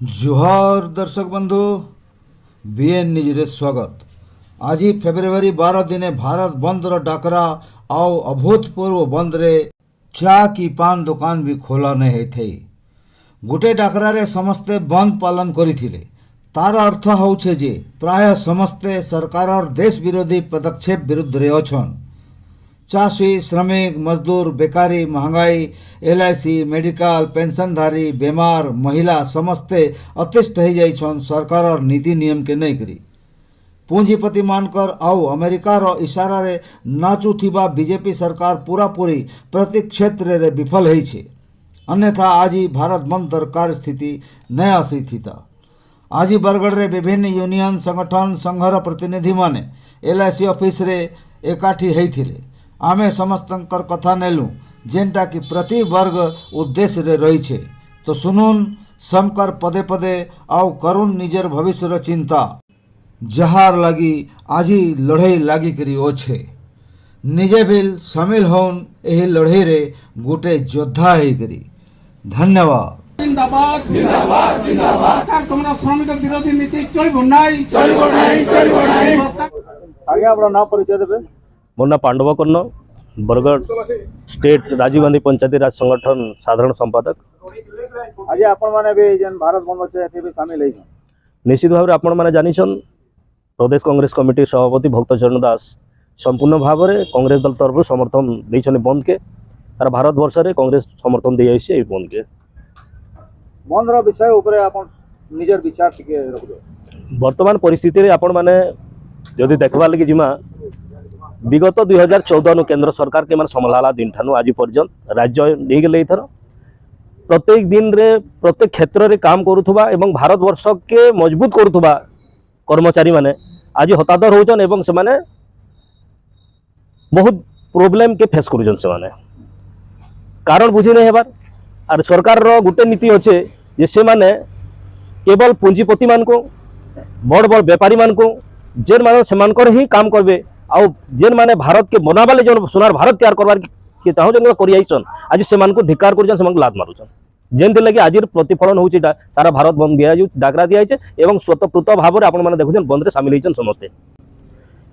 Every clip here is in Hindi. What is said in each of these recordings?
जुहार दर्शक बंधु बीएन न्यूज स्वागत। आज फेब्रुआरी 12 दिने भारत बंदर डाकरा आओ अभूतपूर्व बंद रे चा की पान दुकान भी खोला नहीं थे। गोटे डाकरारे समस्ते बंद पालन करिथिले। तार अर्थ होउछे जे प्राय समस्ते सरकार देश विरोधी पदक्षेप विरुद्ध रे अछन। चाषी, श्रमिक, मजदूर, बेकारी, महंगाई, एलआईसी, मेडिकल, पेंशनधारी, बेमार, महिला समस्ते अतिष्ठ हो जाइछन सरकार नीति नियम के नहीं करी। पूंजीपति मानकर आउ अमेरिकार इशारा रे नाचुथिबा बीजेपी सरकार पूरा पूरी प्रति क्षेत्र रे विफल होइछे। अन्यथा आज भारत बंद दरकार स्थिति नहीं आसी थीता। आज बरगढ़ रे विभिन्न यूनियन संगठन संघर प्रतिनिधि माने एलआईसी ऑफिस रे एकाठी होइथिले। आमे समस्तंकर कथा नेलु जेनटा कि प्रति वर्ग उद्देश्य रे रही छे। तो सुनुन समकर पदे पदे आउ करुण निजर भविष्य चिंता जहार लगी आज लड़ाई लगी करी ओछे। निजे बिल शामिल होन एही लड़ाई रे गोटे योद्धा है करी। धन्यवाद। जिंदाबाद जिंदाबाद जिंदाबाद। सरकार तुम्हारा श्रमिक विरोधी नीति चलिबो नाही चलिबो नाही चलिबो नाही। आगे आपन नाम परिचय देबे। मोर ना पांडव कर्ण, बरगढ़ स्टेट राजीव गांधी पंचायती राज संगठन साधारण संपादक। आज आपण माने भी जन भारत बंद छे एते भी शामिल है। निश्चित भाव आपण माने जानिछन प्रदेश कांग्रेस कमिटी सभापति भक्तचरण दास संपूर्ण भाव में कांग्रेस दल तरफ समर्थन देछन बंद के। तार भारत वर्ष रे कांग्रेस समर्थन दे आइछे ए बंद के। बंद रो विषय ऊपर आपण निजर विचार टिके रखबो। वर्तमान परिस्थिति रे आपण माने जदि देखबा लगी जिमा विगत 2014 नु केंद्र सरकार के मान संभाला दिन ठानु आज पर्यंत राज्य नहीं गले इथर प्रत्येक दिन रे प्रत्येक क्षेत्र रे काम करुथुबा एवं भारत वर्ष के मजबूत करुथुबा कर्मचारी माने आज हतादर होचन एवं से माने बहुत प्रॉब्लम के फेस करुचन से माने कारण बुझी नहीं हेबार। आर सरकार रो गुटे नीति अच्छे जे से माने केवल पूंजीपति मान को बड़ बड़ व्यापारी मान को जेन मान सेमानकर ही काम करबे आउ जेन माने भारत के बनाबाले जो सोनार भारत तैयार करवार के चाहो जन करियाइछन आज से मान को धिक्कार करजन से मान लात मारुछन जेनते लगी आज प्रतिफलन होउछि सारा भारत बंद दिया डाकरा दिया एवं स्वतःप्रत भाव में आपण माने देखुछन बंद रे शामिल होइछन समस्ते।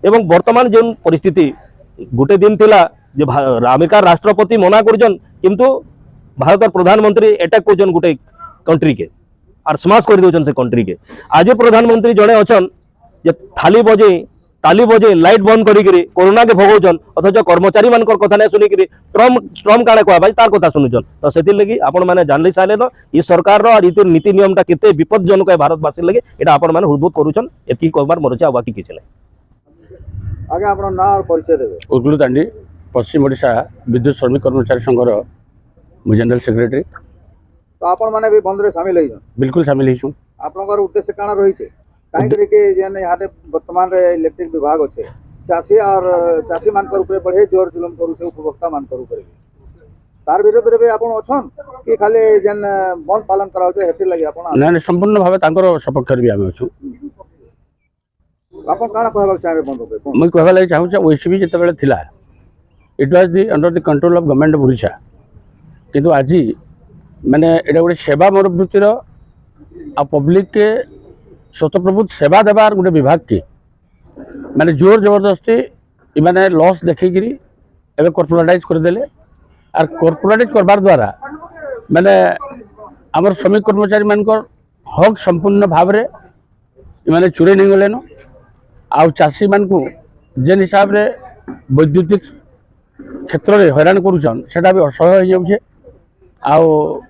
एवं वर्तमान जो परिस्थिति गोटे दिन थिला जे अमेरिका राष्ट्रपति मना करजन किंतु भारत प्रधानमंत्री अटैक करजन गोटे कंट्री के आर स्माश कर दोचन से कंट्री के। आज प्रधानमंत्री जड़े अच्छन जे थाली बजे ताली बजे लाइट बंद करी कोरोना के भोगौचन अथच कर्मचारी मान कथा नहीं शुनिक ट्रम्प काड़े कह तार कथा शुनुचन। तो से लगी आपण मैंने जान सारे ये सरकार नीति नियमटा केते विपदजनक है भारतवासी लगे ये आपण मैंने हृदबोध करुचन एति कहबार मोर आ बाकी किसी नहीं। आगे आपण नाम और परिचय देबे। उर्गुलु तांडी पश्चिम ओडिशा विद्युत श्रमिक कर्मचारी संघर मु जनरल सेक्रेटरी। तो आपण माने भी बंद रे शामिल है। बिल्कुल शामिल हिछु। आपनकर उद्देश्य काना रही छे काहे के जेने यहाँ वर्तमान रे इलेक्ट्रिक विभाग अच्छे चाषी और चाषी मान ऊपर बढ़े जोर जुलम करू से उपभोक्ता मान ऊपर तार विरोध रे आपण अछन कि खाली जेन बंद पालन कराउ छे हेति लागि आपण ना संपूर्ण भाव तांकर सपक्ष रे भी आमे अछु। आपण काना कहबा चाहे बंद होबे मु कहबा लागि चाहू छ ओसीबी जते बेले थिला it was the under the control of government of Odisha किंतु आज माने एटा गोटे सेवा मनोवृत्तिर आ पब्लिक के स्वतःप्रभुत सेवा देवार गोटे विभाग के माने जोर जबरदस्ती माने लॉस देखिकी एवं कॉर्पोरेटाइज करदेले आर कॉर्पोरेटाइज करबार द्वारा माने आमर श्रमिक कर्मचारी मानकर हक संपूर्ण भाव रे माने चुरे नहीं गले न आउ चाषी मान को जेन हिसाब रे वैद्युतिक क्षेत्र रे हैरान करूछन सेटा भी असह्य हो जाउछे। आउ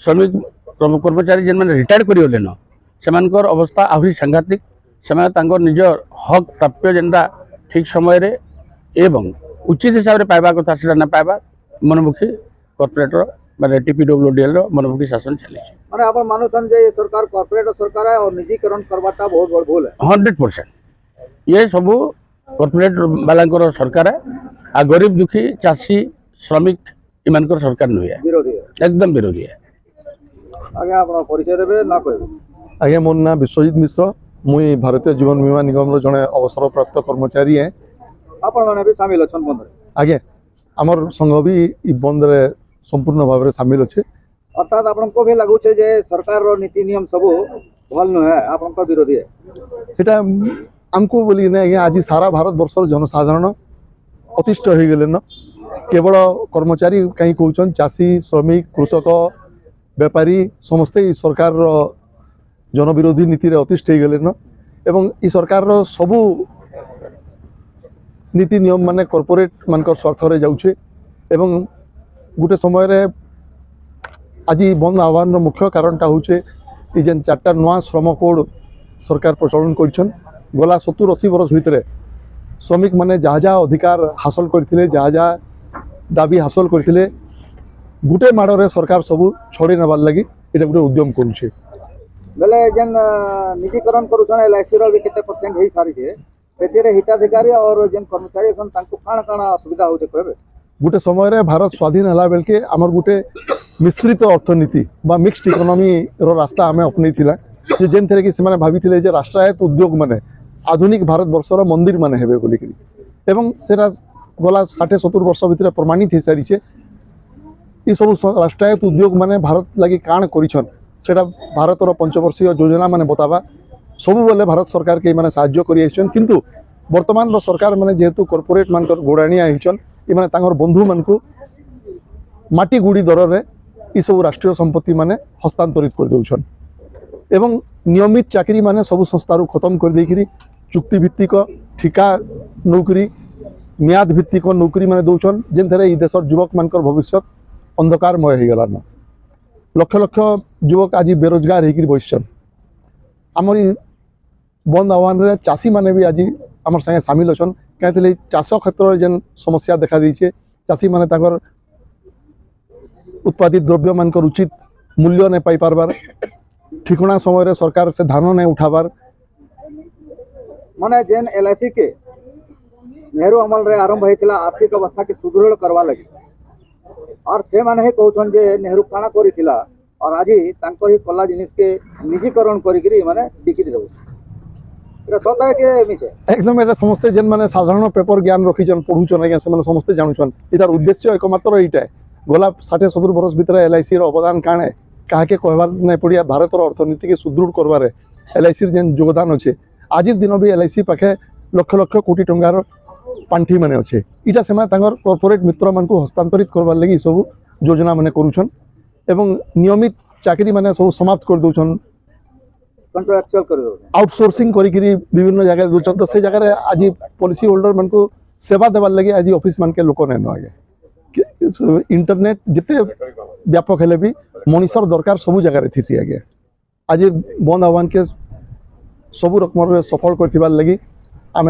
श्रमिक कर्मचारी जेन माने रिटायर करियोले न सेमानकर अवस्था आहरी सांघातिक से निज हक प्राप्य जेनटा ठीक समय रे एवं उचित हिसाब से पाइबा कथा से ना पाइबा मनमुखी कॉर्पोरेटर माने टीपीडब्ल्यूडीएल रो मनमुखी शासन चले माने आपण मानुछन जे सरकार कॉर्पोरेट सरकार है और निजीकरण करवाटा बहुत बड़ भूल है। 100% ये सब कॉर्पोरेट वाला सरकार है आ गरीब दुखी चाषी श्रमिक इमानकर सरकार नुहे विरोधी है एकदम विरोधी है। आगे आपण परिचय देबे ना कहबे। आज्ञा मोर ना विश्वजित मिश्र मुई भारतीय जीवन बीमा निगम जड़े अवसर प्राप्त कर्मचारी है। आपण माने भी शामिल अछन बंद रे। आज्ञा आमर संघ भी बंद रे संपूर्ण भाव में शामिल अच्छे अर्थात आपको भी लगुचे जे सरकार रो नीति नियम सबू भल नुहे आपन विरोधी है এটা ଆମକୁ ବୋଲି ନା ଆଜ୍ଞା ଆଜି ସାରା ଭାରତ ବର୍ଷର ଜନସାଧାରଣ ଅତିଷ୍ଠ ହୋଇଗଲେନ କେବଳ କର୍ମଚାରୀ କାହିଁ କହୁଛନ୍ ଚାଷୀ ଶ୍ରମିକ କୃଷକ ବେପାରୀ ସମସ୍ତେ ଏଇ ସରକାରର ଜନବିରୋଧୀ ନୀତିରେ ଅତିଷ୍ଠ ହୋଇଗଲେନ ଏବଂ ଏଇ ସରକାରର ସବୁ ନୀତି ନିୟମ ମାନେ କର୍ପୋରେଟ୍ ମାନଙ୍କର ସ୍ୱାର୍ଥରେ ଯାଉଛେ ଏବଂ ଗୋଟେ ସମୟରେ ଆଜି ବନ୍ଦ ଆହ୍ୱାନର ମୁଖ୍ୟ କାରଣଟା ହେଉଛି এই যেন 4টা নূয়া শ্রম কোড সরকার প্রচলন করছেন গলা 70-80 বরস ভিতরে শ্রমিক মানে যাহা যাহা অধিকার হাসল করতে যাহা যাহা দাবি হাসল করতে গোটে মাড়রে সরকার সবু ছড়ি নেবার লাগি এটা গোটে উদ্যম করছে বেলে যেন নিজীকরণ করুছন এলআইসি रो भी केते परसेंट हेई सारी छे सेतिरे हिताधिकारी और जेन कर्मचारी सन तांको काण काण असुविधा होते कहबे गोटे समय भारत स्वाधीन है बेलके आमर गोटे मिश्रित अर्थनीति बा मिक्सड इकोनॉमी रो रास्ता आम अपनी जेन थे कि से भाभी जे राष्ट्रायत्त उद्योग माने आधुनिक भारत वर्षर मंदिर माने हेबे बोलिकरी एवं सेरा गला 60-70 वर्ष भितर प्रमाणित हो सारी ये सब राष्ट्रायत्त उद्योग माने भारत लगी काण करिछन सेटा भारतर पंचवर्षीय योजना माने बतावा सब बेले भारत सरकार के माने साहाय्य करि आइछन किंतु वर्तमान रो सरकार माने जेहेतु कॉर्पोरेट मानकर गोड़ाणी आइछन इमाने तांगर बंधु मानकु माटी गुड़ी दर रे ई सब राष्ट्रीय संपत्ति माने हस्तांतरित कर दउछन एवं नियमित चाकरी माने सब संस्थारु खत्म कर देकिरी चुक्ति भित्तिक ठिका नौकरी म्याद भित्तिक नौकरी माने दउछन जेन थरे ई देशर युवक मानकर भविष्य अंधकारमय हो गलान लक्ष लक्ष युवक आज बेरोजगार होकर बसछन आमर बंद आह्वान रे चाषी माने भी आज आमर संगे सामिल अछन कहीं चाष क्षेत्र जेन समस्या देखा दीचे चाषी माने ताकर उत्पादित द्रव्य मानकर उचित मूल्य नहीं पाई पारबार ठिकना समय रे सरकार से धान नहीं उठाबार माने जेन एलआईसी के नेहरू अमल रे आरंभ होइतिला आर्थिक अवस्था के सुदृढ़ करवा लगी और से माने ही कहउछन जे नेहरू काना करितिला और आज तांको ही कला जिनिस के निजीकरण करिकरी माने बिकी देबो एटा सता के मिछे एकदम एटा समस्ते जेन माने साधारण पेपर ज्ञान रखिछन पढुछन आज्ञा से माने समस्ते जानुछन इतार उद्देश्य एकमात्र एटा गला 60-70 वर्ष भीतर एलआईसी रो अवदान काण है काहे कहबार नहीं पड़िया भारतर अर्थनीति के सुदृढ़ करबार एलआईसी जेन योगदान अच्छे आज दिन भी एलआईसी पाखे लक्ष लक्ष कोटी टंकार पांठी माने अच्छे इटा से कॉर्पोरेट मित्र मान हस्तांतरित करबार लगी सब योजना माने करूछन एवं नियमित चाकरी माने सब समाप्त कर दउछन कॉन्ट्रैक्चुअल कर दो आउटसोर्सिंग करी विभिन्न जगह दउछन तो से जगह आज पॉलिसी होल्डर मान को सेवा देवार लगी आज ऑफिस मान के लोक नहीं आगे इंटरनेट जिते व्यापक हेले भी मनुष्यर दरकार सबू जगह थी आगे आज बंद आह्वान के सबू रकम सफल कर लगी आम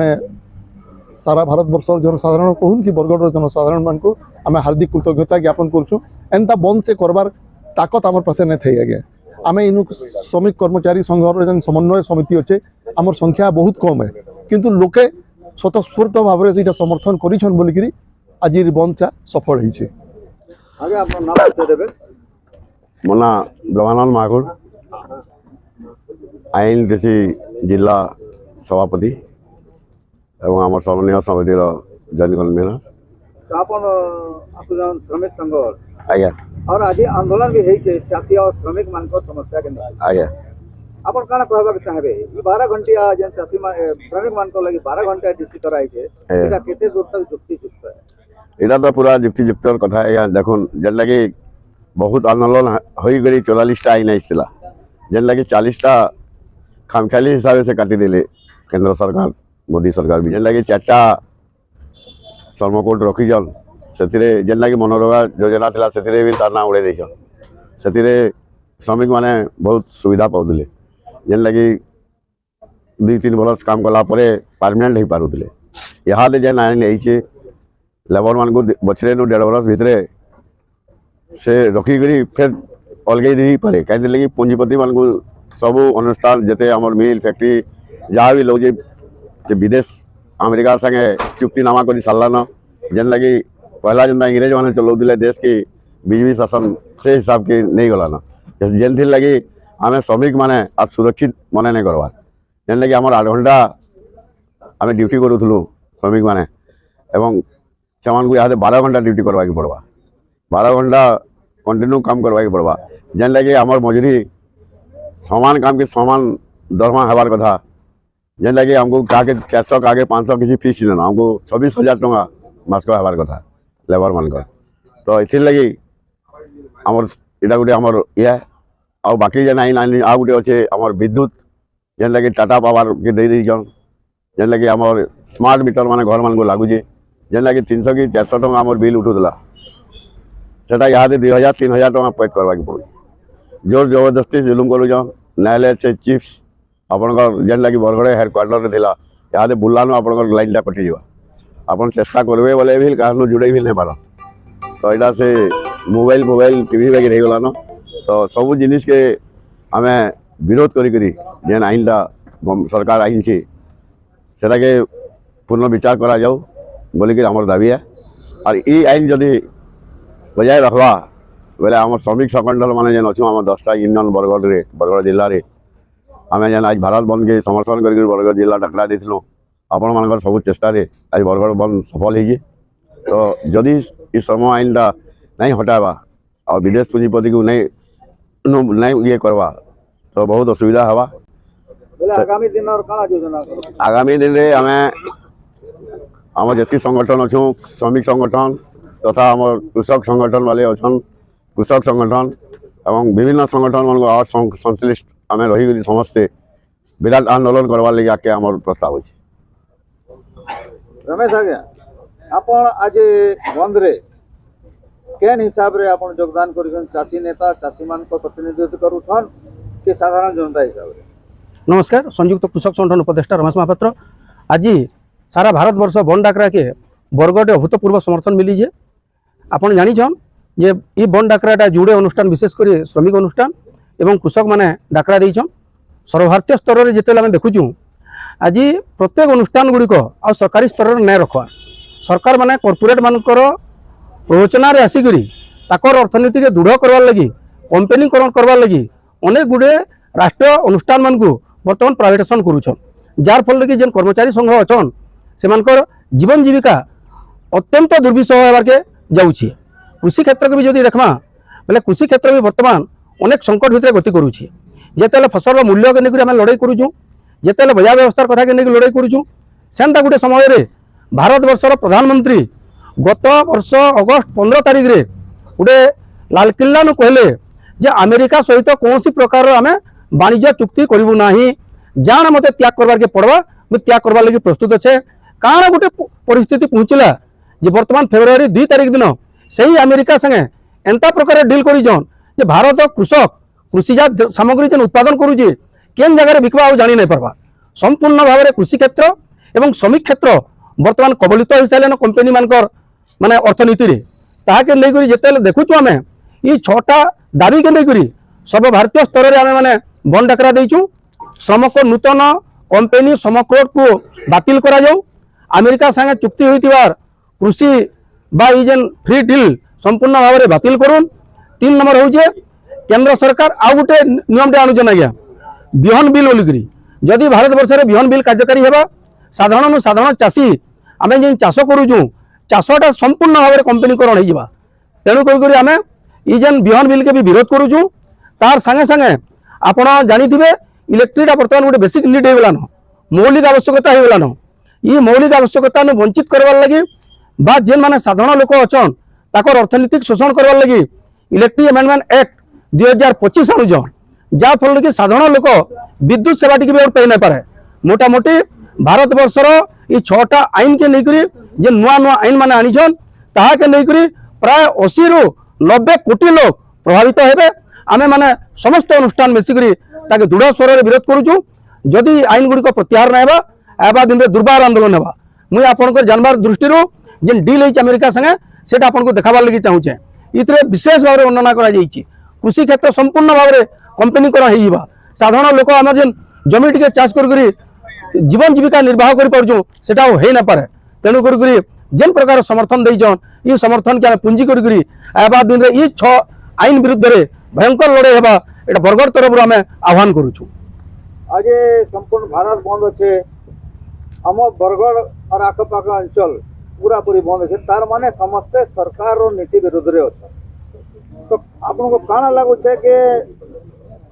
सारा भारत वर्ष जनसाधारण कहून कि बरगढ़ जनसाधारण मान को आम हार्दिक कृतज्ञता ज्ञापन करूँ एंता बंद से करबार ताकत आम पास नहीं थी आगे आम इन श्रमिक कर्मचारी संघर जेन समन्वय समिति अच्छे आमर संख्या बहुत कम है किंतु लोके स्वतःस्फूर्त भाव में समर्थन करिछन बोलिकी आज बंदटा सफल होइछे आगे आपन नाम बता देबे मो ना ब्रह्मानंद महाकुड़ आईन कृषि जिला सभापति एवं आम समन्वय समिति जॉइन कन्वीनर आपन आसुजन श्रमिक संघ आज्ञा और आज आंदोलन भी है चाषी और श्रमिक मान को समस्या के आज्ञा आपन काना कहबा के चाहबे 12 घंटिया जेन चाषी श्रमिक मान को लगी 12 घंटा ड्यूटी कराई छे एटा केते दूर तक युक्तियुक्त है इटा तो पूरा युक्तियुक्त कथा है देखुन जेन लगी बहुत आंदोलन हो गई 44टा आईन आइला जेन लगी 40टा खामख्याली हिसाब से काटिदेले केंद्र सरकार मोदी सरकार भी जेन लगी 4टा श्रमकोड रखीछन से जेन लगी मनरेगा योजना था से भी तार ना उड़े देछन से श्रमिक माने बहुत सुविधा पाउले जेन लगी 2-3 बरस काम कला परमानेंट हो पारुले यहाँ जेन आईन आई लेबर मान को बछरे 1.5 बरस भितर से रखिक फिर अलगे दे पारे कहीं लगी पूंजीपति मान को सब अनुष्ठान जिते आम मिल फैक्ट्री जहाँ भी लोग विदेश अमेरिका संगे चुक्तिनामा कर सारान जेन लगी पहला जेनता इंग्रेज मैंने चलाऊे देश की बीजेपी शासन से हिसाब के नहीं गलान जेन थी लगी आम श्रमिक माने आज सुरक्षित मने नहीं करवा जेन लगी आम 8 घंटा आम ड्यूटी करूँ श्रमिक माने एवं से यहाँ 12 घंटा ड्यूटी करवा पड़वा 12 घंटा कंटिन्यू काम करवा पड़वा जेन लगे आमर मजूरी समान काम के समान दरमा हबार कथा जेन लगे हमको क्या 400 क्या 500 किसी फिक्स ना हमको 26,000 टका मासक हबार कथा लेबर मान तो इथिर लगी आमर इटा गोटे आमर ये आ बाकी जेन आईन आईन आ गोटे अच्छे आमर विद्युत जेन लगे टाटा पावर के दे दीजन जेन लगे आमर स्मार्ट मीटर माने घर मान को लगुचे जेन लगे 300 कि 400 टका आमर बिल उठुला सेटा यहाँ 2,000-3,000 टका पैक करवा पड़े जोर जबरदस्ती जुलुम करूँ नाइले से चिप्स आपंकर जेन लगे बरगढ़ हेडक्वार्टर थिला यहाँ बुलानु आपंकर लाइन टा कटिज आपन चेष्टा करेंगे बोले भी क्या जोड़े भी नहीं पार तो यहाँ से मोबाइल टीवी वगैरह हो गलान तो सब जिनिस के आम विरोध करी जेन आईनटा सरकार आईन से के पुनः विचार करा जाऊ बोलिक आमर दाबी है और ये आईन जदि बजाय रखवा बोले आम श्रमिक संगठन मैंने जेन अच्छु आम 10टा यूनियन बरगढ़ जिले में आम जेन आज भारत बंद के समर्थन कर बरगढ़ जिला डाकरा देलु आपण मान सब चेष्टा आज बरगढ़ बंद सफल हो तो जदि इस श्रम आईनटा नहीं हटावा और विदेश पुंजीपति को नहीं ये करवा तो बहुत असुविधा हवा आगामी दिन और काना योजना आगामी दिन में आम आम जी संगठन अच्छु श्रमिक संगठन तथा आम कृषक संगठन वाले अच्छन कृषक संगठन एवं विभिन्न संगठन मान संश्लिष्ट आम रही समस्ते विराट आंदोलन करवार लगे आके आम प्रस्ताव अच्छे रमेश आज्ञा आपण आज बंद रे केन हिसाब रे आपण योगदान करिसन चासी नेता चासी मान को प्रतिनिधित्व करूछन कि साधारण जनता हिसाब रे नमस्कार संयुक्त कृषक संगठन उपदेष्टा रमेश महापात्र आज सारा भारत वर्ष बन डाकरा के बरगढ़ अभूतपूर्व समर्थन मिली है आपन जानिछन जे ई बन डाकराटा जुड़े अनुष्ठान विशेषकर श्रमिक अनुष्ठान एवं कृषक माने डाकरा देइछन सर्वभारतीय स्तर में जिते आम देखुचु आज प्रत्येक अनुष्ठान गुड़िक आ सरकारी स्तर में नहीं रखवा सरकार माने कॉर्पोरेट मानकर प्रवचन आसिक अर्थनीति के दृढ़ करवार लगी कंपनीकरण करवार लगी अनेक गुड़े राष्ट्रीय अनुष्ठान मान को बर्तमान प्राइवेटाइजेशन करुछन जार फल कि जेन कर्मचारी संघ अच्छन से जीवन जीविका अत्यंत दुर्विषह होबार जाऊँगी कृषि क्षेत्र को भी जब देखमा बोले कृषि क्षेत्र भी बर्तमान अनेक संकट भितर गति करुँचे जिते फसल मूल्य के लेकर लड़ाई करुँ जिते बजार व्यवस्था कथा के लेकर लड़ाई करुँ सेंता गोटे समय भारत वर्षर प्रधानमंत्री गत वर्ष अगस्त 15 तारिख रे गोटे लालकिल्ला कहले जे अमेरिका सहित कौन प्रकार आम वाणिज्य चुक्ति करूँ ना जान मत त्याग करवार के पड़वा मुझे त्याग करवार लगी प्रस्तुत अच्छे काण गोटे परिस्थिति पहुँचला जे बर्तमान फेब्रुआरी 2 तारिख दिन से ही अमेरिका संगे एंता प्रकार डील कर भारत कृषक कृषिजात सामग्री जेन उत्पादन करुचे केन जगह बिकवा आ जानी नहीं पार्बा संपूर्ण भाव में कृषि क्षेत्र एवं श्रमिक क्षेत्र बर्तमान कबलित हो सारे कंपनी मानकर माने अर्थनीति ताके लेकर जिते देखुचु आम ये 6टा दाबी के लेकर सर्वभारतीय स्तर में आम मैंने बंद डाकरा देचु श्रम को नूतन कंपनी श्रम कोड को बातिल करा जाऊ अमेरिका संगे चुक्ति होइतिबार कृषि बा जेन फ्री डील संपूर्ण भाव में बातिल करूँ 3 नंबर हूँ केंद्र सरकार आउ गोटे नियमटे आणुचन आज्ञा बिहन बिल बोलिकी जदि भारत वर्ष में बिहन बिल कार्यकारी होगा साधारण साधारण चाषी आम जो चाष करुचु चाषटा संपूर्ण भाव में कंपनीकरण हो तेणुक आम जेन बिहन बिल के भी विरोध करुचु तार संगे संगे आपण जानिथिबे इलेक्ट्रिक बर्तमान गोटे बेसिक नीड होगलान मौलिक आवश्यकता होगलान ये मौलिक आवश्यकता वंचित करवार लगी बा जेन माने साधारण लोक अच्छन ताकर अर्थनीतिक शोषण करवार लगी इलेक्ट्रिक अमेंडमेंट एक्ट 2025 आणुछन जा फल कि साधारण लोक विद्युत सेवा टी भी पाई नहीं पारे मोटामोटी भारत वर्षर ये 6टा आईन के लेकर जे नुआ नुआ आईन माने आनीछन ताहा के लेकर प्राय 80 ରୁ 90 कोटी लोग प्रभावित हेबे आमे माने समस्त अनुष्ठान मिसिकरी ताके दृढ़ स्वर में विरोध करुचु जदि आईन गुड़िक प्रत्याहार ना एबा दिन में दुर्बार आंदोलन हेबा मुई आपनकर जानबार दृष्टि जेन डील है अमेरिका संगे सेटा आपन को देखाबार लगी चाहूचे इतरे विशेष भाव में वर्णना करा जाइछि कृषि क्षेत्र संपूर्ण भाव में कंपनीकरण हो साधारण लोक आम जेन जमी टी चाष कर जीवन जीविका निर्वाह कर ना पारे तेणुक जेन प्रकार समर्थन देचन ये समर्थन के पुंजी कर दिन में ये 6 आईन विरुद्ध में भयंकर लड़ाई होगा ये बरगढ़ तरफ आम आह्वान करुचु आज संपूर्ण भारत बंद अच्छे आम बरगढ़ और आखपाख अंचल पूरा पूरी बंद अच्छे तार माने समस्ते सरकार और नीति विरुद्ध रे अच्छा तो आपको काना लगुचे कि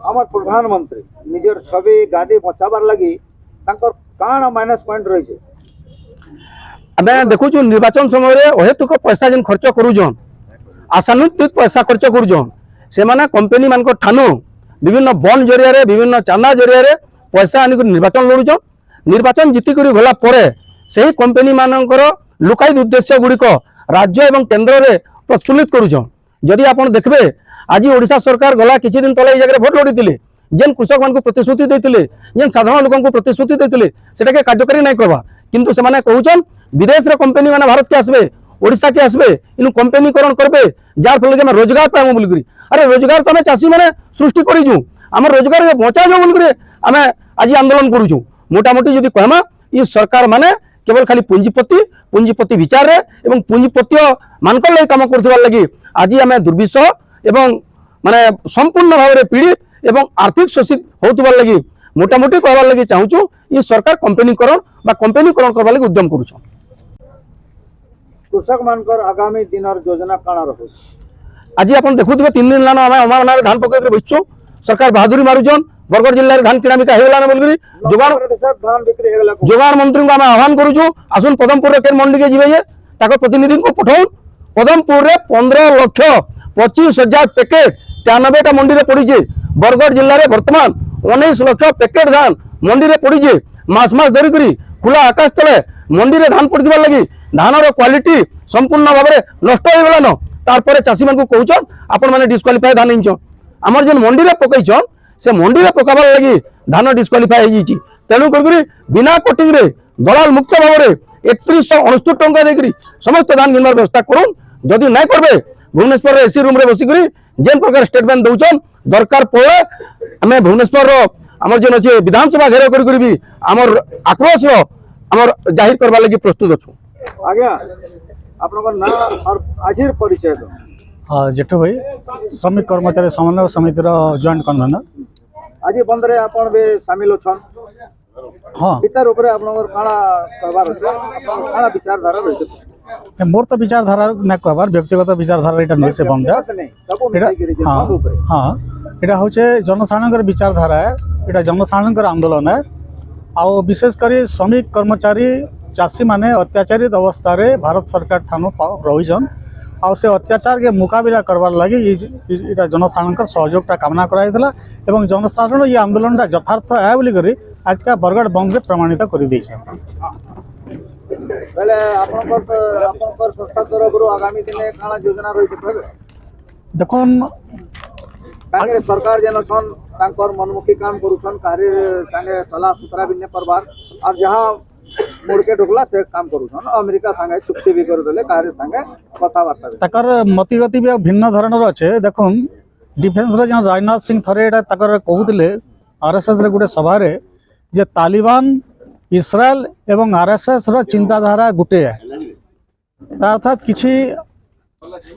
आमर प्रधानमंत्री निजर छवि गादी बचाबार लगी तांकर काना माइनस पॉइंट रही है। आम देखु निर्वाचन समय अहेतुक पैसा जेन खर्च करूछन आशानुरूप पैसा खर्च करूछन से कंपनी मान ठानु विभिन्न बंड जरिया विभिन्न चांदा जरिया पैसा आनिक निर्वाचन लड़ुछन। निर्वाचन जीतिक गला से कंपनी मानकर लुकायित उद्देश्य गुड़िक राज्य एवं केन्द्र में प्रस्फुलित करूछन। जदि आप देखबे आज ओडिशा सरकार गला किछि दिन तले जगह भोट लड़ी जेन कृषक मान प्रतिश्रुति देते जेन साधारण लोक प्रतिश्रुति देते सेटा कार्यकारी नहीं करवा किंतु से कहूछन विदेश रे कंपनी माने भारत के आसबे ओडिशा के आसबे इन कंपनीकरण करबे जार फल के रोजगार पाइबु बोलकरी। अरे रोजगार तो आम चाषी मैंने सृष्टि करूँ आम रोजगार बचा जाऊ बोलकर आम आज आंदोलन करूँ। मोटामोटी जदि कहमा ये सरकार माने केवल खाली पुंजीपति विचार एवं पुंजीपति मानक लगी कम कर लगी आज आम दुर्विषह एवं माने संपूर्ण भाव में पीड़ित एवं आर्थिक शोषित होतुबार लगी मोटामोटी कहबार लगी चाहूँ ये सरकार कंपनीकरण करबार लगी उद्यम करूँ। कृषक मानकर आगामी दिन योजना काना रहो आज आप देखुए 3 दिन लाना आम धान पकड़ बसचु सरकार बहादुरी मारुछन बरगढ़ जिले में धान किଣା बिका होगलान बोलकरी धान बिक्री हेगला जोगाण मंत्री को आम आह्वान करूँ आसुन पदमपुर के मंडी के जीवे ताको प्रतिनिधि को पठाऊन पदमपुर में 15,25,000 पैकेट 93टा मंडी में पड़ी बरगढ़ जिले में बर्तमान 19 लाख पैकेट धान मंडी में पड़ी मास धरिक खुला आकाश तले मंडी में धान पड़वा लगी धानर क्वालिटी संपूर्ण भाव में नष्ट हो गलान तारपर चाषी मान कहन आपण मैंने डिस्क्वालीफाई धान नहीं आमर जेन मंडी में पकईन से मंडी में पकाबार लगी धान डिस्क्वालीफाई हो तेणु कर बिना कटिंग रे दलाल मुक्त भाव में 3169 टंका देकर समस्त धान घिनबार व्यवस्था करूँ जदि नहीं करबे भुवनेश्वर एसी रूम रे बसिक जेन प्रकार स्टेटमेंट दौन दरकार पड़े आम भुवनेश्वर आमर जेन अच्छे विधानसभा घेराव कर भी आमर आक्रोश आमर जाहिर करवा लगी प्रस्तुत अच्छु। आज्ञा आपनकर ना और आजिर परिचय दो। हाँ जेठू भाई श्रमिक कर्मचारी समन्वय समिति जॉइंट कन्वेनर आज बंद रे आपण बे शामिल होछन। हाँ इतर ऊपर आपनकर काना कहबार अछि आपन काना विचारधारा रहिছে मोर तो विचारधारा न कहबार व्यक्तिगत विचारधारा एटा नहीं से बन जा सब मिठाई गिरी हाँ ऊपर हाँ एटा होचे जनसाधारणकर विचारधारा है एटा जनसाधारणकर आंदोलन है आओ विशेषकर श्रमिक कर्मचारी चाषी माने अत्याचारित अवस्था रे भारत सरकार ठानु रहीजन आउ से अत्याचार के मुकाबला करवार लगी इटा जनसाधारण सहयोग कामना कराइला एवं जनसाधारण ये आंदोलन यथार्थ है बोली करी आज का बरगढ़ बंद से प्रमाणित कर दी पहले आपनकर संस्था तरफ आगामी दिन काना योजना रही है देखुन कांग्रेस सरकार जेन छन तांकर मनमुखी काम करूछन कार्य संगे सलाह सुतरा भी ने करबार और जहां मुड़ के ढुकला से काम करूछन अमेरिका संगे चुक्ति भी कर देले कार्य संगे कथाबार्ता तकर मतिगति भी भिन्न धरणर अच्छे देखुन डिफेन्स रे जन राजनाथ सिंह थरे एटा तकर कहूतिले आरएसएस रे गुटे सभा रे जे तालिबान इस्राएल एवं आरएसएस रो चिंताधारा गुटे है अर्थात किछि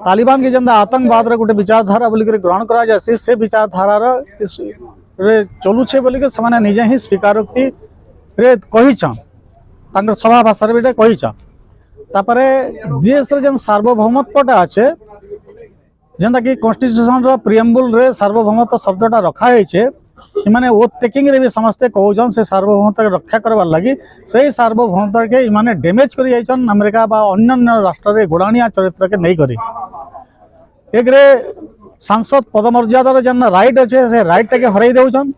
तालिबान के जेंदा आतंकवाद रे गुटे विचारधारा बोली के ग्रहण करा जासी से विचारधारा रे चलुछे बोली के समान निजे ही स्वीकारोक्ति रे कहिछन तांकर सभा भाषा रे बेटा कहिछन तापरे देश रे जेन सार्वभौमत्वटा अच्छे जेंदा कि कॉन्स्टिट्यूशन रो प्रिएम्बुल रे सार्वभौमत्व शब्दटा रखा है इमाने वोट टेकिंग रे भी समस्ते कहउछन से सार्वभौमत्व के रक्षा करबार लगी से सार्वभौमत्व के इमाने डैमेज करि जाइछन अमेरिका बा अन्य राष्ट्र रे गोडानिया चरित्र के नहीं करी एक रे सांसद पदमर्यादा जेन राइट अच्छे से राइट के हराई देउछन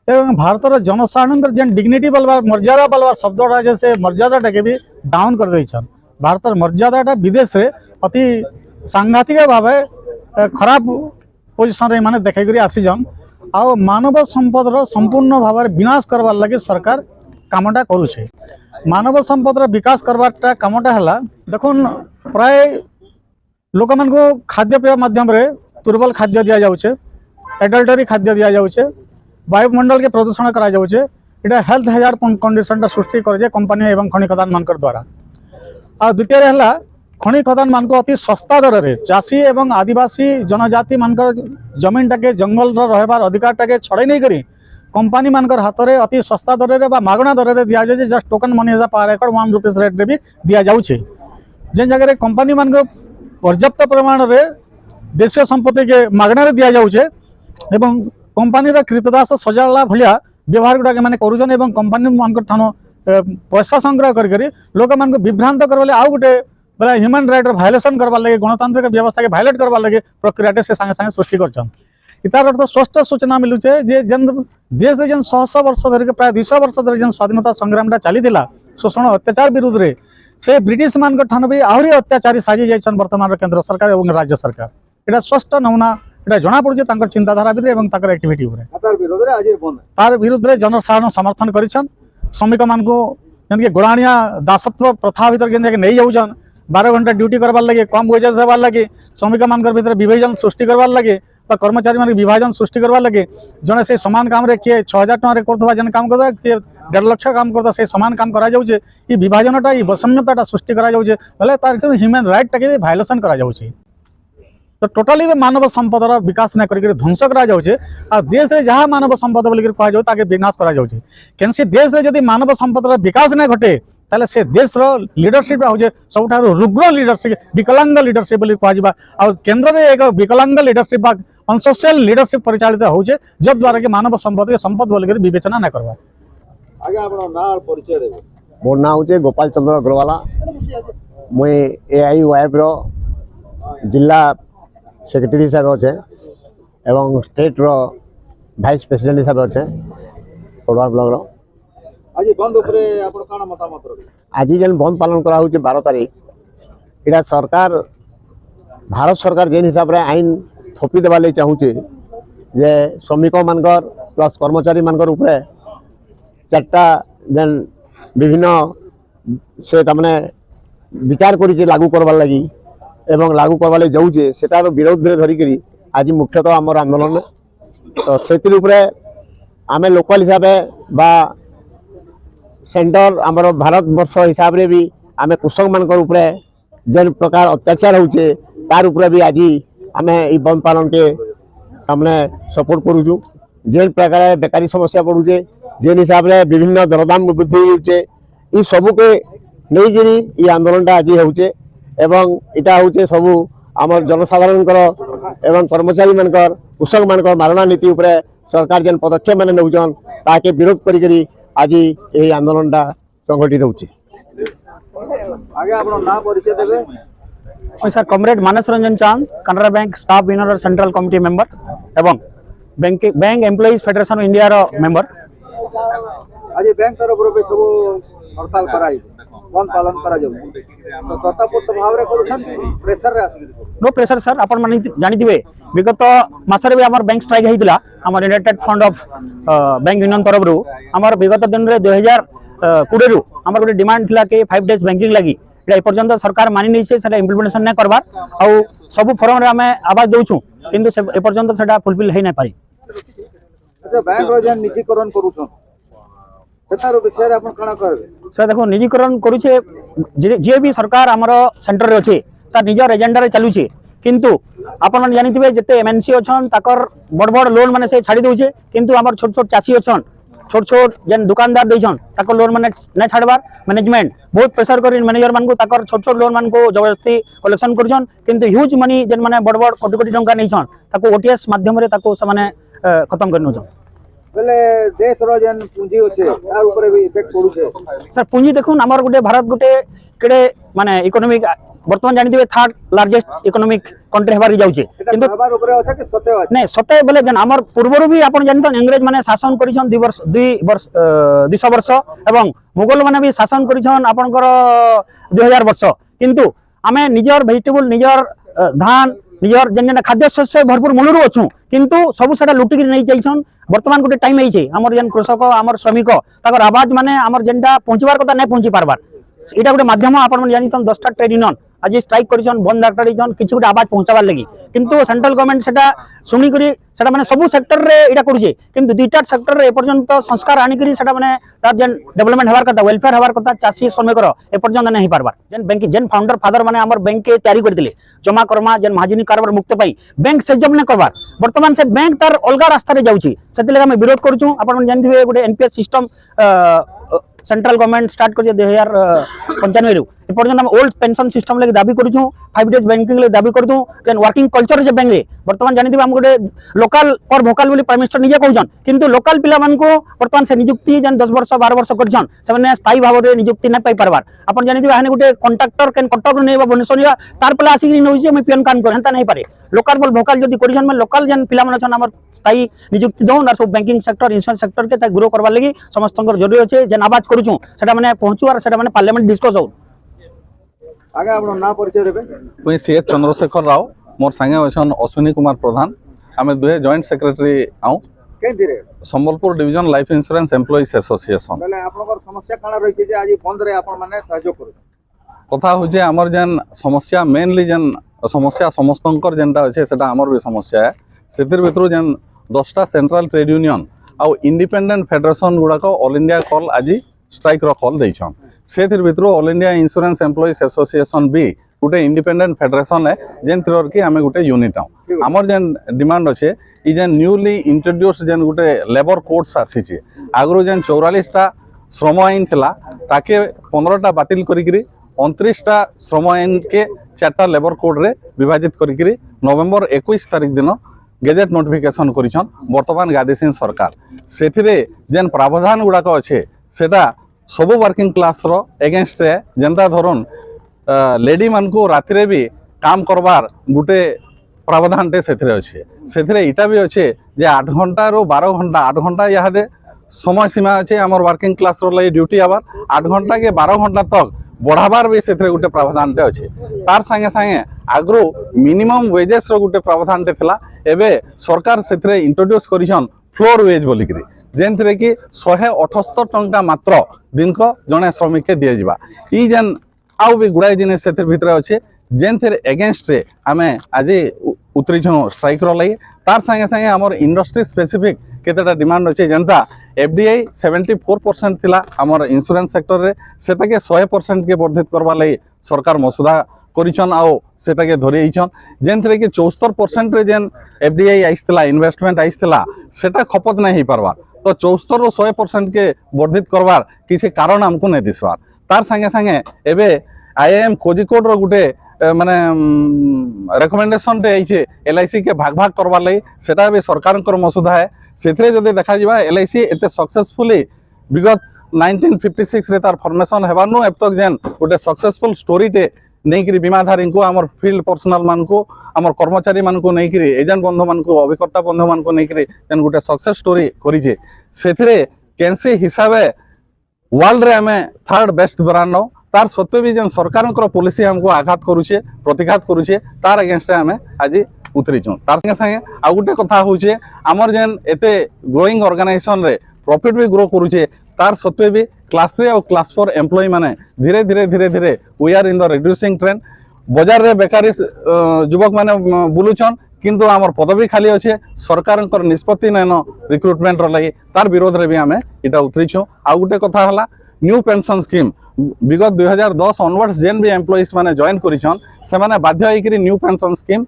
एवं भारत जनसाधारण जेन डिग्निटी बलवार मर्यादा बलवार शब्दटा जैसे मर्यादा के भी डाउन कर देइछन भारत मर्यादा विदेश रे अति सांघातिक भाव खराब पोजिशन रे माने देखै करी आसीजन आ मानव संपद संपूर्ण भाव में विनाश करवार लगे सरकार कामटा करुछे मानव संपद विकास करवाटा कामटा है देखुन प्राय लोक मान को खाद्यपेय माध्यम रे दुर्बल खाद्य दि जाउछे एडल्टरी खाद्य दि जाउछे वायुमंडल के प्रदूषण करा जाउछे एटा हेल्थ हैजार्ड कंडीशन सृष्टि करे कंपनी एवं खनि खदान मानकर द्वारा आ द्वितीय है खनि खदान मान को अति सस्ता दर रे चाषी एवं आदिवासी जनजाति मानकर जमीन टाके जंगल रहबार अधिकार टाके छड़े नहीं करी कंपनी मानकर हाथ में अति सस्ता दर रे बा मागणा दर रे दिया जाए जस्ट टोकन मनी पर एकड़ 1 रुपीज रेट रे भी दिया जाउछे जेन जगह कंपनी मान को पर्याप्त परिमाण रे देशीय संपत्ति के मागणार दि जाऊे एवं कंपानी कृतदास सजाड़ा भाया व्यवहार गुड़ाक मैंने करुछन एवं कंपानी मान ठान पैसा संग्रह कर लोक मान विभ्रांत करवाले आउ गोटे बोला ह्यूमन राइट भायोलेसन करवार लगे गणतांत्रिक व्यवस्था के भायोलेट करवार लगे प्रक्रिया से सागे सागे सृष्टि कर इतार अर्थ स्पष्ट सूचना मिलूचे जे जेन देश रे जेन 100 वर्ष धरिक प्राय 200 वर्ष धरि जेन स्वाधीनता संग्रामटा चलीथिला शोषण अत्याचार विरुद्ध रे से ब्रिटिश मान ठान भी आहरी अत्याचारी साजी जाइछन वर्तमान केंद्र सरकार एवं राज्य सरकार एटा स्पष्ट नमूना एटा जना पड़ुचे तांकर चिंताधारा भितर एवं तांकर एक्टिविटी उपरे तार विरुद्ध रे जनसाधारण समर्थन करिछन श्रमिक मान को जेन के गोड़ाणिया दासत्व प्रथा भितर जेन के नै जाउछन 12 घंटा ड्यूटी करवार लगे कम वेजेस देवार लगे श्रमिक मान भितर विभाजन सृष्टि करवार लगे कर्मचारी मान विभाजन सृष्टि करवा लगे जड़े से समान काम रे किए 6000 टका करथवा जन काम करदा किए 1.5 लाख काम करदा से समान काम करा जाउचे ई विभाजनटा ई वैषम्यताटा सृष्टि करा जाउचे भले तार ह्यूमन राइट टाके भायोलेशन करा जाउचे तो टोटाली मानव संपदर विकास न करके ध्वंस करा जाउचे आ देश रे जहाँ मानव संपद बोलिक कहा जाउ ताके विनाश करा जाउचे केनसी देश रे यदि मानव संपदर विकास न घटे ताले से देश रो लीडरशिप होजे सबठारो रुग्ण लीडरशिप विकलांग लीडरशिप बोली कहा जिबा आ केंद्र रे एक विकलांग लीडरशिप बा अनसोशियल लीडरशिप परिचालित होजे जद्वारा कि मानव संपद के संपद बोलिक विवेचना न करबा आगे आपन ना परिचय देबे मोर ना होचे गोपाल चंद्र अग्रवाला मुई AIYF रो जिला सेक्रेटरी हिसाब अच्छे एवं स्टेट रो वाइस प्रेसिडेंट हिसाब अच्छे कोडवार ब्लॉक रो आज बंद उपरे आपन काना मतामत रखबे आज जेन बंद पालन करा होचे 12 तारीख इटा सरकार भारत सरकार जेन हिसाब रे आईन थोपी देवा ले चाहूचे जे श्रमिक मानकर प्लस कर्मचारी मानकर उपरे चारटा जेन विभिन्न से तमने विचार करी लागू करवार लगी एवं लागू करवा ले जाऊे सेटार विरोध रे धरिकरी आज मुख्यतः आमर आंदोलन तो से आमे लोकल हिसाब बा सेंटर आमर भारत वर्ष हिसाब रे भी आमे कृषक मानकर उपरे जेन प्रकार अत्याचार होचे तार उपरे भी आज आमे ई बंद पालन के हमने सपोर्ट करूछु जेन प्रकार बेकारी समस्या पड़ुचे जेन हिसाब रे विभिन्न दरदाम वृद्धि होचे ई सब के नहीं गिरी ई आंदोलनटा आज होचे एवं इटा होचे सबु आमर जनसाधारण एवं कर्मचारी मानकर कृषक मानकर मारणा नीति उपरे सरकार जेन पदक्षेप माने नौचन ताके विरोध करी आज यही आंदोलनटा संगठित होचे आगे आपन ना परिचय देबे सर कॉमरेड मानस रंजन चांद कनारा बैंक स्टाफ यूनियन और सेंट्रल कमिटी मेंबर एवं बैंक एम्प्लॉइज फेडरेशन इंडिया रो मेंबर आज बैंक तरफ रो सब हड़ताल कराई बंद पालन करा जाउ तो सत्तापुट भाव रे करूछन प्रेशर रे आसी नो प्रेशर सर अपन माने जानि दिबे विगत मासरे भी हमर बैंक स्ट्राइक हेतिला हमर United fund of bank union तरफ रो हमर विगत दिन रे 2020 रो हमर गोटे डिमांड थिला के 5 डेज बैंकिंग लागी एटा पर्यंत सरकार मानि नै छै सेटा इम्प्लीमेंटेशन नै करबार आ सब फोरम रे हमें आवाज दउछु किंतु से ए पर्यंत सेटा फुलफिल हे नै पाई अच्छा बैंक रो जन निजीकरण करूछन सेतारो विषय रे अपन कणा करबे सर देखो निजीकरण करूछे जे भी सरकार हमर सेंटर रे अछि ता निजर एजेंडा रे चालुछे किंतु अपन मन जानिथिबे जते एमएनसी अछन ताकर बड़ बड़ लोन माने से छाडी दउछे किंतु हमर छोट छोट चासी अछन छोट छोट जेन दुकानदार दैछन ताकर लोन माने नै छाडबार मैनेजमेंट बहुत प्रेशर करी मैनेजर मान को ताकर छोट छोट लोन मान को जबरदस्ती कलेक्शन करछन किंतु ह्यूज मनी जेन माने बड़ बड़ कोटी कोटी टंका नैछन ताको ओटीएस माध्यम रे ताको से माने खत्म करनो छन बेले देश रो जन पूंजी होचे तार ऊपर भी इफेक्ट पड़ुछे सर पूंजी देखुन हमर गुटे भारत गुटे केडे माने इकोनॉमिक वर्तमान जानि दिबे थर्ड लार्जेस्ट इकोनॉमिक कंट्री हेबार जाउचे किंतु हबार ऊपर अछि कि सत्य अछि नै सत्य बोले जन हमर पूर्वरु भी आपण जानतन अंग्रेज माने शासन करिछन 200 वर्ष एवं मुगल माने भी शासन करिछन आपनकर 2000 वर्ष किंतु आमे निजर वेजिटेबल निजर धान निजर जेन खाद्य शस्य भरपूर मूलरू अछु किंतु सब सेटा लुटिक नै जाइछन वर्तमान गोटे टाइम आइछे हमर जेन कृषक हमर श्रमिक ताकर आवाज माने हमर जेनटा पहुंचबार कथा नै पहुंची पारबार एटा गोटे माध्यम आपण मन जानितन 10टा ट्रेड यूनियन आज स्ट्राइक करिछन बंद डाक्टर दिछन किछि गोटे आवाज पहुंचाबार लागि किंतु सेंट्रल गवर्नमेंट सेटा सुनी करी सेटा माने सब सेक्टर रे एटा करूछे किंतु दुईटा सेक्टर रे ए पर्यंत संस्कार आनी करी सेटा माने तार जेन डेवलपमेंट हेबार कथा वेलफेयर हेबार कथा चासी श्रमिक रो ए पर्यंत नै पारबार जेन बैंक जेन फाउंडर फादर माने हमर बैंक के तैयारी करदिले जमा करमा जेन महाजनी कारबार मुक्त पाई बैंक से जब नै करबार वर्तमान से बैंक तार अलगा रास्ता रे जाउची सेति लगा हम विरोध करूछु आपण मन जानथिबे गोटे NPS system central government start कर 2095 एपर्यंत हम ओल्ड पेंशन सिस्टम लगे दाबी करूँ 5 डेज बैंकिंग लगे दाबी करदूँ जेन वर्किंग कल्चर जे बैंक बर्तमान जानी हम गोटे लोकल फॉर भोकाल बोली प्राइम मिनिस्टर निजे कहन किंतु लोकल पिला मानको बर्तमान से नियुक्ति जेन 10 वर्ष 12 वर्ष करछन से स्थायी भाव में नियुक्ति नहीं पाई पारबार अपन जानी हाने गोटे कंट्राक्टर केन कटक नहीं भुवनेश्वर तार पिला आसिक नौचे मुझे पीएन काम कर हेंता नहीं पारे लोकल बोल भोकाल जदि करिछन लोकल जेन पिला मन छन हमर स्थायी नियुक्ति दउन और सब बैंकिंग सेक्टर इंश्योरेंस सेक्टर के ग्रो करबा लगी समस्त जरूरी अच्छे जेन आवाज करूँ सेटा माने पहुंचू और सेटा माने पार्लियामेंट डिस्कस हो आगे आप ना परिचय देबे मुई सी एच चंद्रशेखर राव मोर संगे अछन अश्विनी कुमार प्रधान आमे दुहे जॉइंट सेक्रेटरी आउ के दिरे Sambalpur division life insurance employees association बेले आपनकर समस्या काना रहिছে जे आज बंद रे आपण माने सहयोग करू कथा होजे हमर जेन समस्या मेनली जेन समस्या समस्तंकर जेनटा अछि सेटा हमर भी समस्या है सेतिर भितरु जेन 10टा सेंट्रल ट्रेड यूनियन आउ इंडिपेंडेंट फेडरेशन गुडा को ऑल इंडिया कॉल आज स्ट्राइक रो कॉल दैछन सेतिर भितरु all India insurance employees association भी गोटे इंडिपेंडेंट फेडरेशन है जेन थ्रोर की आमे गोटे यूनिट आउ हमर जेन डिमांड अच्छे ई जेन न्यूली इंट्रोड्यूस जेन गोटे लेबर कोड्स आसी आगु जेन 44टा श्रम आईन थिला ताके 15टा बातिल करिकरी 29टा श्रम आईन के 4टा लेबर कोड रे विभाजित करिकरी नवेम्बर 21 तारिख दिन गेजेट नोटिफिकेशन करिछन वर्तमान गादिसिंह सरकार सेथिरे जेन प्रावधान गुड़ाक अच्छे सेटा सब वर्किंग क्लास रो एगेंस्ट है जेनता धरन लेडी मान को रातिरे भी काम करवार गोटे प्रावधान टे सेथिरे अच्छे सेथिरे इटा भी अच्छे जे 8 घंटा रो 12 घंटा 8 घंटा यादे समय सीमा अच्छे आमर वर्किंग क्लास रो लई ड्यूटी आबार 8 घंटा के 12 घंटा तक बढ़ाबार भी सेथिरे गोटे प्रावधान टे अच्छे तार संगे संगे आगरो मिनिमम वेजेस रो गोटे प्रावधान टे थिला एबे सरकार सेथिरे इंट्रोड्यूस करिछन फ्लोर वेज बोलिकरी जेन थरे कि 178 टंका मात्र दिन को जने श्रमिक के दिए जिबा ई जेन आउ भी गुड़ाई जिनिस से भितर अच्छे जेन थे एगेंस्ट रे आमे आज उतरीछुँ स्ट्राइक लगी तार संगे संगे आमर इंडस्ट्री स्पेसिफिक केतेटा डिमांड अच्छे जेनता एफडीआई 74% थिला आमर इंश्योरेंस सेक्टर रे सेटा के 100% के वर्धित करवा लगी सरकार मसुदा करिछन आउ सेटा के धरि आइछन जेन थे कि 74% रे जेन एफडीआई आइसला इन्वेस्टमेंट आइसला सेटा खपत नहीं पारबा तो 74 रो 100% के वर्धित करवार किसी कारण हमको नहीं दिसवार तार संगे संगे एबे आईएम कोजिकोड रो गुटे माने रिकमेंडेशन टे आइछे एलआईसी के भाग भाग करवा लई सेटा भी सरकार कर मसुदा है सेथरे जदि देखा जिबा एलआईसी एते सक्सेसफुली विगत 1956 रे तार फॉर्मेशन हेबानु अब तक जेन गुटे सक्सेसफुल स्टोरी टे नहीं करी बीमाधारी को आमर फील्ड पर्सनल मान को आमर कर्मचारी मान को नहीं करी एजेंट बंधु मान को अभिकर्ता बंधु मान को नहीं करी जेन गुटे सक्सेस स्टोरी करिछे सेथरे कैंसी हिसाबे वर्ल्ड रे आमे थर्ड बेस्ट ब्रांड तार सत्वे भी जेन सरकार पॉलिसी हमको आघात करुचे प्रतिघात करुचे तार अगेंस्ट आमे आज उतरीचु तार संगे संगे आ गोटे कथा होचे आमर जेन एते ग्रोइंग ऑर्गेनाइजेशन रे प्रॉफिट भी ग्रो करुचे तार सत्वे भी क्लास 3 और क्लास 4 एम्प्लॉय माने धीरे धीरे धीरे धीरे we are in the reducing trend बाजार रे बेकारी युवक माने बुलुछन किंतु आमर पदवी खाली अच्छे सरकार निष्पत्ति नैन रिक्रुटमेंट लगी तार विरोध रे भी आमे इटा उतरीछुँ आ गोटे कथा हला न्यू पेंशन स्कीम विगत 2010 ऑनवर्ड्स जेन भी एम्प्लॉइज माने जॉइन करिछन से माने बाध्य होइकरी न्यू पेंशन स्कीम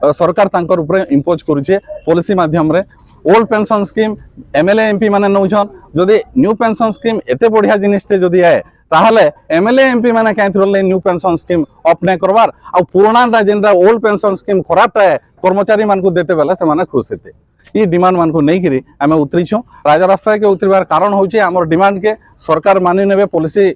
सरकार तांकर ऊपर इम्पोज करुचे पॉलिसी माध्यम रे old pension scheme MLA MP माने नौछन जदि न्यू पेंशन स्कीम एते बढ़िया जिनिसटे जदि आए ताहले एमएलए एमपी माने काई थ्रोले न्यू पेंशन स्कीम अप नै करवार आ पुराना जेनटा ओल्ड पेंशन स्कीम खराबटा है कर्मचारी मान को देते बेला से माने खुश हेते ई डिमांड मान को नहीं करी आमे उतरीछुँ राजरास्ता के उतरबार कारण होचे हमर डिमांड के सरकार मानि नेबे पॉलिसी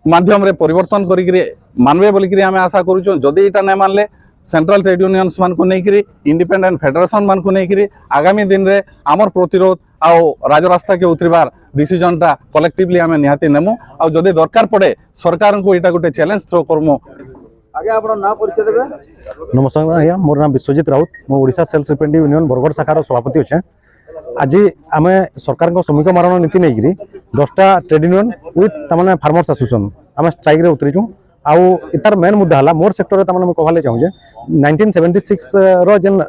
माध्यम रे परिवर्तन करिकरी मानबे बोलिकरी आमे आशा करूछुँ जदि इटा नै मानले सेंट्रल ट्रेड यूनियंस मान को नहीं करी इंडिपेंडेंट फेडरेशन मान को नहीं करी आगामी दिन रे आमर प्रतिरोध आउ राजरास्ता के उतरबार डिसीजन टा कलेक्टिवली आमे निहाती नेमु आ जदि दरकार पड़े सरकार को इटा गोटे चैलेंज थ्रो करमु आगे आपन ना परिचय देबे नमस्कार आज्ञा मोर नाम विश्वजित राउत मो Odisha sales representative union Bargarh शाखार सभापति अच्छे आज आम सरकार श्रमिक मारण नीति नहीं 10टा ट्रेड यूनियन विथ तमाने फार्मर्स एसोसिएशन आम स्ट्राइक रे उतरीचु आउ इतार मेन मुद्दा है मोर सेक्टर तमाने कहले चाहूँ 1976 जेन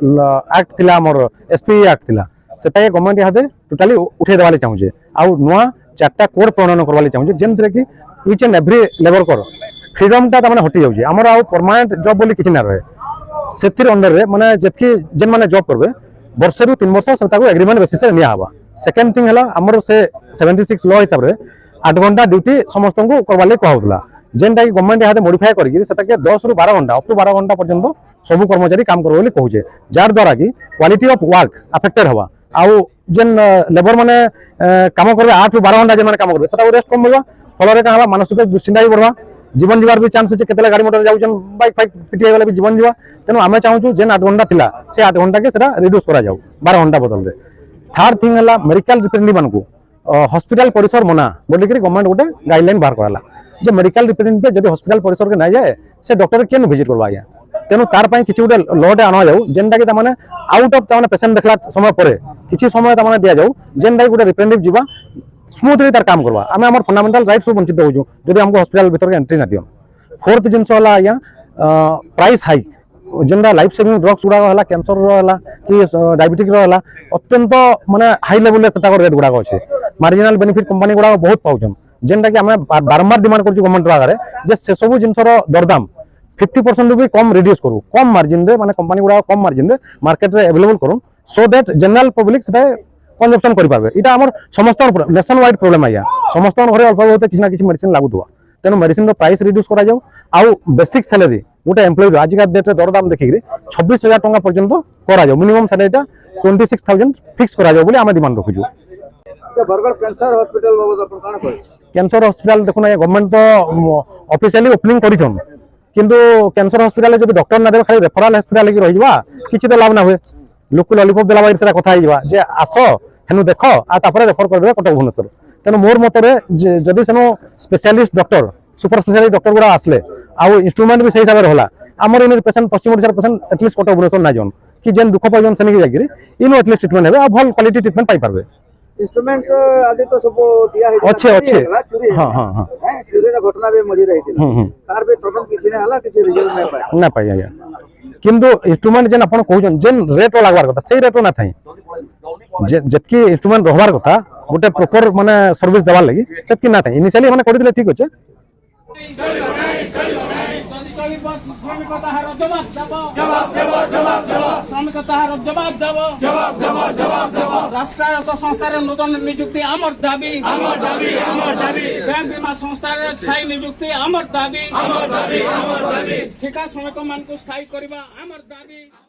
एक्ट थिला हमर एसपी एक्ट थिला सेटा गवर्नमेंट यहाँ टोटाली उठे देवाले चाहूँ आउ नुआ 4टा कोड प्रणयन करवाले चाहूँ जेन कि इच एंड एवरी लेबर कर फ्रीडम टा तमाने हटि जाउछे हमर आउ परमानेंट जॉब बोली किछि ना रहे सेथिर अंडर रे माने जेतकी जेन माने जॉब करबे वर्ष रु 3 वर्ष सेटा को एग्रीमेंट बेसिस रे निया हबा सेकंड थिंग हला हमर से 76 लॉ हिसाब रे 8 घंटा ड्यूटी समस्त को करवा लगे कहला जेनटा कि गवर्नमेंट यहाँ मॉडिफाई करके सेटाके 10 रु 12 घंटा अप टू 12 घंटा पर्यंत सब कर्मचारी काम करबो बोली कहूचे जार द्वारा कि क्वालिटी ऑफ वर्क अफेक्टेड हवा आउ जेन लेबर माने काम करबे 8 रु 12 घंटा जेन माने काम करबे सेटा रेस्ट कम मिलबा फलरे का हला मानसिक दुश्चिंता भी बढ़वा जीवन जीवार भी चांस होचे केतला गाड़ी मोटर जाउचन बाइक फाइक पिटी गला भी जीवन जीवा तेनु आमे चाहूछु जेन 8 घंटा थिला से 8 घंटा के सेटा रिड्यूस करा जाऊ 12 घंटा बदल रे थर्ड थिंग हला मेडिकल रिप्रेजेंटेटिव मानकू हॉस्पिटल परिसर मना बोली कि गवर्नमेंट गोटे गाइडलाइन बाहर कराला जे मेडिकल रिप्रेजेंटेटिव जदि हॉस्पिटल परिसर के ना जाए से डॉक्टर केन विजिट करबा आया तेनु तार पई किछि गोटे लॉट आना जाऊ जेनटा कि तामाने आउट ऑफ तामाने पेशेंट देखला समय परे किछि समय तामाने दिया जाऊ जेनटा कि गोटे रिप्रेजेंटेटिव जीवा स्मूथली तार काम करबा आमे हमर फंडामेंटल राइट्स सु वंचित होजु जदि हमको हॉस्पिटल भीतर के एंट्री ना दियो फोर्थ जिंस वाला आया प्राइस हाइक जेनटा लाइफ सेविंग ड्रग्स गुडा हला कैंसर हला कि डायबिटिक हला अत्यंत माने हाई लेवल रे तका रेट गुडा अछि मार्जिनल बेनिफिट कंपनी गुडा बहुत पाउछन जेनटा कि हमें बारंबार डिमांड करछु गवर्नमेंट आगे जे से सब जिनसर दरदाम 50% भी कम रिड्यूस करू कम मार्जिन रे माने कंपनी गुडा कम मार्जिन रे मार्केट रे अवेलेबल करू सो दैट जनरल पब्लिक सेटा कंजप्शन करि पारबे इटा हमर समस्त नेशन वाइड प्रॉब्लम आया समस्त घरे अल्प बहुत किछि ना किछि मेडिसिन लागुथवा तेनु मेडिसिन रो प्राइस रिड्यूस करा जाऊ आउ बेसिक सैलरी गोटे एम्प्लॉय आज का डेट रे दरदाम देखि 26,000 टका पर्यंत करा जाऊ मिनिमम सैलरीटा 26,000 फिक्स करा जाऊ बोली आमे डिमांड रखुछु बरगढ़ कैंसर हॉस्पिटल बाबत अपन काना कहै कैंसर हॉस्पिटल देखो ना गवर्नमेंट तो ऑफिशियली ओपनिंग करिछन किंतु कैंसर हॉस्पिटल जब डॉक्टर ना दे खाली रेफरल हॉस्पिटल की रहिबा किछि तो लाभ ना हुए लोक लॉलीपॉप देला बाइर सेरा कथा हिबा जे आसो हेनु देखो आ तापर रेफर कर देबा कटक भुवनेश्वर तेनो मोर मतरे जदि सेनो specialist doctor super specialist doctor गुरा आसले आ इंस्ट्रूमेंट भी सही हिसाब रे होला हमर इन पेशेंट पश्चिम ओडिसा पेशेंट एटलीस्ट कटक भुवनेश्वर ना जन कि जेन दुख पाजन सेने की जागिरी इन एटलीस्ट ट्रीटमेंट हेबे आ भल क्वालिटी ट्रीटमेंट पाई पारबे इंस्ट्रूमेंट आदि तो सब दिया है अच्छे हां हां हां चोरी रा घटना भी मजी रही थी तार भी तदन किसी ने हला किसी रिजल्ट ना पाई आया किंतु इंस्ट्रूमेंट जेन अपन कहउजन जेन रेट लागवार कथा सेही रेट ना थाई जतकी इंस्ट्रूमेंट रहबार कथा गोटे प्रॉपर माने सर्विस देबार लागि सेतकी ना थाई इनिशियली माने करि दिले ठीक होचे राष्ट्रायत्त संस्थार नूतन नियुक्ति आमर दाबी बैंक बीमा संस्थार स्थायी नियुक्ति आमर दाबी ठेका श्रमिक मान को स्थायी करबा आमर दाबी।